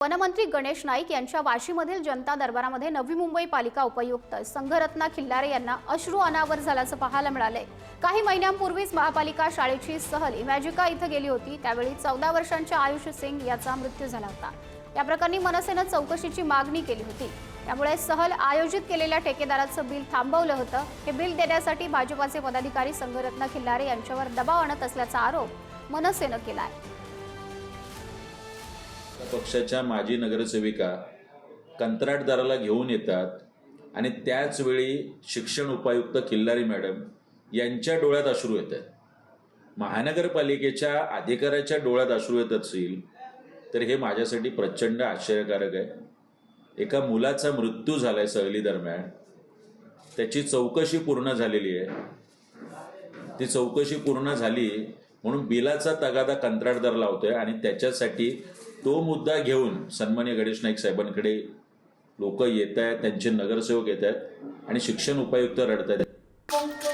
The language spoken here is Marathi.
वनमंत्री गणेश नाईक यांच्या वाशीमधील जनता दरबारामध्ये नवी मुंबई पालिका उपायुक्त संघरत्ना खिल्लारे यांना अश्रू अनावर झाल्याचं पाहायला मिळालंय। काही महिन्यांपूर्वीच महापालिका शाळेची सहल इमॅजिका इथं गेली होती। त्यावेळी 14 वर्षांच्या आयुष सिंग याचा मृत्यू झाला होता। या प्रकरणी मनसेनं चौकशीची मागणी केली होती। त्यामुळे सहल आयोजित केलेल्या ठेकेदाराचं बिल थांबवलं होतं। हे बिल देण्यासाठी भाजपाचे पदाधिकारी संघरत्ना खिल्लारे यांच्यावर दबाव आणत असल्याचा आरोप मनसेनं केला आहे। पक्षाच्या माजी नगरसेविका कंत्राटदाराला घेऊन येतात आणि त्याच वेळी शिक्षण उपायुक्त खिल्लारी मॅडम यांच्या डोळ्यात अश्रू येतात। महानगरपालिकेच्या अधिकाऱ्याच्या डोळ्यात अश्रू येत असतील तर हे माझ्यासाठी प्रचंड आश्चर्यकारक आहे। एका मुलाचा मृत्यू झालाय सहली दरम्यान, त्याची चौकशी पूर्ण झालेली आहे। ती चौकशी पूर्ण झाली म्हणून बिलाचा तगादा कंत्राटदार लावतोय आणि त्याच्यासाठी तो मुद्दा घेऊन सन्माननीय गणेश नाईक साहेबांकडे लोक येत आहेत, त्यांचे नगरसेवक येत आहेत आणि शिक्षण उपायुक्त रडत आहेत।